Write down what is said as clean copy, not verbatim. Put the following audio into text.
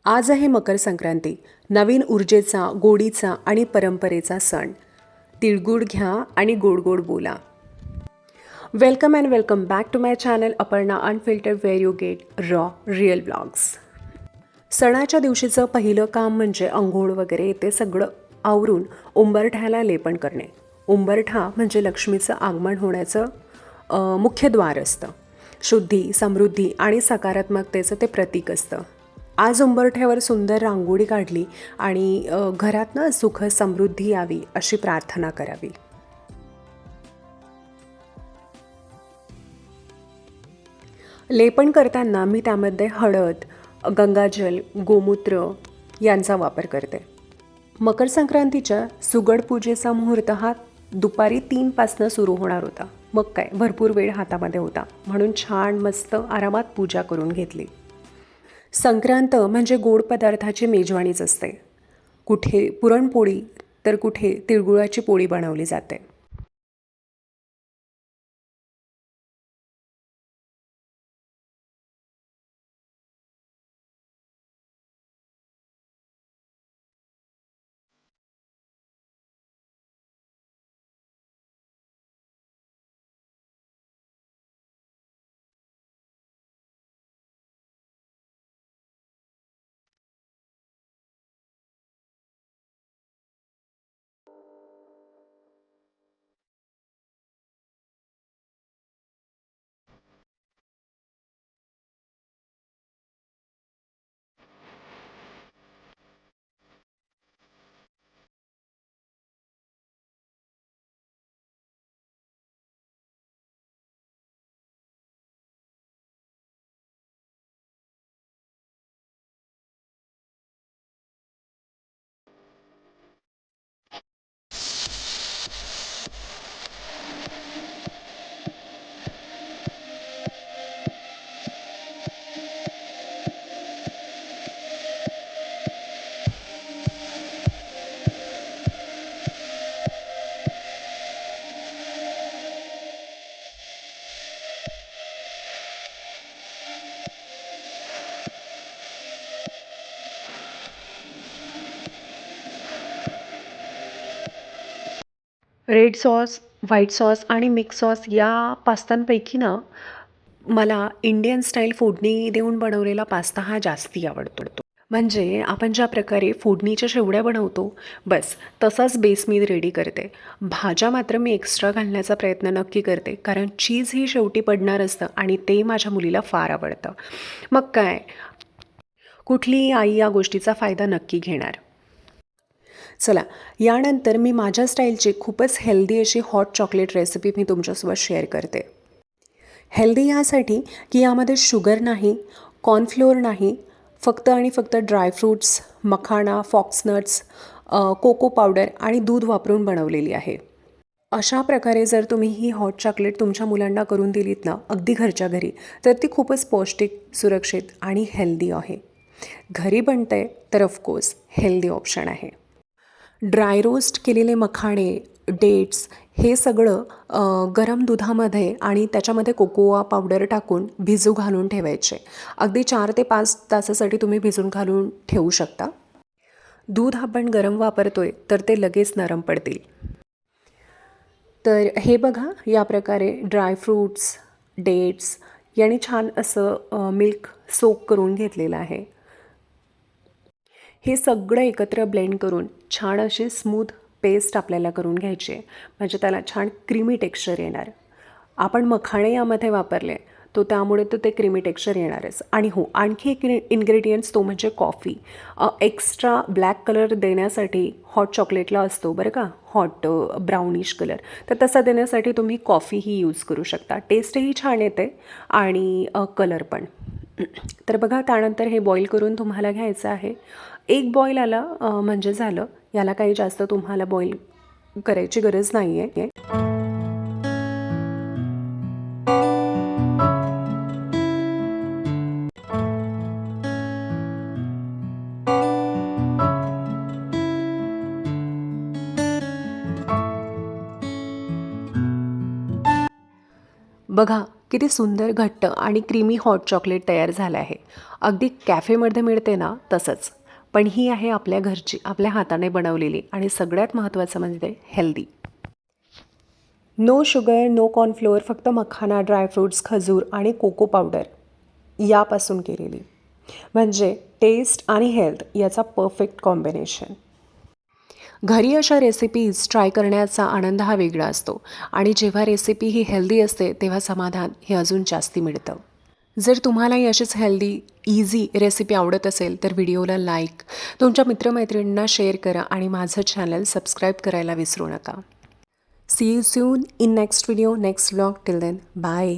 आज आहे मकर संक्रांती, नवीन ऊर्जेचा, गोडीचा आणि परंपरेचा सण. तिळगुळ घ्या आणि गोड गोड बोला. Welcome and welcome back to my channel Aparna unfiltered where you get raw real blogs. सणाच्या दिवशीचं पहिलं काम म्हणजे अंघोळ वगैरे ते सगळं आवरून उंबरठ्याला लेपन करणे. उंबरठा म्हणजे लक्ष्मीचं आगमन होण्याचं मुख्य द्वार असतं. शुद्धी, समृद्धी आणि सकारात्मकतेचं ते प्रतीक असतं. आज उंबरठ्यावर सुंदर रांगोळी काढली आणि घरात ना सुख समृद्धी यावी अशी प्रार्थना करावी. लेपन करताना मी त्यामध्ये हळद, गंगाजल, गोमूत्र यांचा वापर करते. मकर संक्रांतीच्या सुगड पूजेचा मुहूर्त हा दुपारी 3 सुरू होणार होता. मग काय भरपूर वेळ हातामध्ये होता, म्हणून छान मस्त आरामात पूजा करून घेतली. संक्रांत म्हणजे गोड पदार्थाची मेजवानीच असते. कुठे पुरणपोळी तर कुठे तिळगुळाची पोळी बनवली जाते. रेड सॉस, व्हाईट सॉस आणि मिक्स सॉस या पास्तांपैकी ना मला इंडियन स्टाईल फोडणी देऊन बनवलेला पास्ता हा जास्ती आवडतो. म्हणजे आपण ज्या प्रकारे फोडणीच्या शेवड्या बनवतो, बस तसाच बेस मी रेडी करते. भाज्या मात्र मी एक्स्ट्रा घालण्याचा प्रयत्न नक्की करते, कारण चीज ही शेवटी पडणार असतं आणि ते माझ्या मुलीला फार आवडतं. मग काय, कुठलीही आई या गोष्टीचा फायदा नक्की घेणार. चला, यानंतर मी माझ्या स्टाईलची खूपच हेल्दी अशी हॉट चॉकलेट रेसिपी मी तुमच्यासोबत शेअर करते. हेल्दी यासाठी की यामध्ये शुगर नाही, कॉर्नफ्लोअर नाही, फक्त आणि फक्त ड्रायफ्रूट्स, मखाणा, फॉक्सनट्स, कोको पावडर आणि दूध वापरून बनवलेली आहे. अशा प्रकारे जर तुम्ही ही हॉट चॉकलेट तुमच्या मुलांना करून दिलीत ना अगदी घरच्या घरी, तर ती खूपच पौष्टिक, सुरक्षित आणि हेल्दी आहे. घरी बनते तर ऑफकोर्स हेल्दी ऑप्शन आहे. ड्राय रोस्ट केलेले मखाणे, डेट्स हे सगळं गरम दुधामध्ये आणि त्याच्यामध्ये कोकोआ पावडर टाकून भिजू घालून ठेवायचे. अगदी 4 ते 5 तासासाठी तुम्ही भिजून घालून ठेवू शकता. दूध आपण गरम वापरतोय तर ते लगेच नरम पडतील. तर हे बघा, या प्रकारे ड्रायफ्रूट्स, डेट्स याने छान असं मिल्क सोक करून घेतलेलं आहे. हे सगळं एकत्र ब्लेंड करून छान अशी स्मूथ पेस्ट आपल्याला करून घ्यायची आहे, म्हणजे त्याला छान क्रीमी टेक्स्चर येणार. आपण मखाणे यामध्ये वापरले तो त्यामुळे तो ते क्रीमी टेक्स्चर येणारच. आणि हो, आणखी एक इन्ग्रेडियंट्स तो म्हणजे कॉफी. एक्स्ट्रा ब्लॅक कलर देण्यासाठी हॉट चॉकलेटला असतो बरं का, हॉट ब्राउनिश कलर, तर तसा देण्यासाठी तुम्ही कॉफीही यूज करू शकता. टेस्टही छान येते आणि कलर पण. तर बघा, त्यानंतर हे बॉईल करून तुम्हाला घ्यायचं आहे. एक बॉईल आला म्हणजे झालं. याला काही जास्त तुम्हाला बॉईल करायची गरज नाही आहे. बघा किती सुंदर घट्ट आणि क्रीमी हॉट चॉकलेट तयार झालं आहे. अगदी कॅफेमध्ये मिळते ना तसंच. पण ही आहे आपल्या घरची, आपल्या हाताने बनवलेली आणि सगळ्यात महत्त्वाचं म्हणजे healthy. No sugar, no cornflour, फक्त मखाना, ड्रायफ्रूट्स, खजूर आणि कोको पावडर यापासून केलेली. म्हणजे टेस्ट आणि हेल्थ याचा परफेक्ट कॉम्बिनेशन. घरी अशा रेसिपीज ट्राय करण्याचा आनंद हा वेगळा असतो आणि जेव्हा रेसिपी ही हेल्दी असते तेव्हा समाधान हे अजून जास्ती मिळतं. जर तुम्हालाही अशीच हेल्दी, इझी रेसिपी आवडत असेल तर व्हिडिओला लाईक, तुमच्या मित्रमैत्रिणींना शेअर करा आणि माझं चॅनल सबस्क्राईब करायला विसरू नका. See you soon in next video, next vlog. Till then, bye.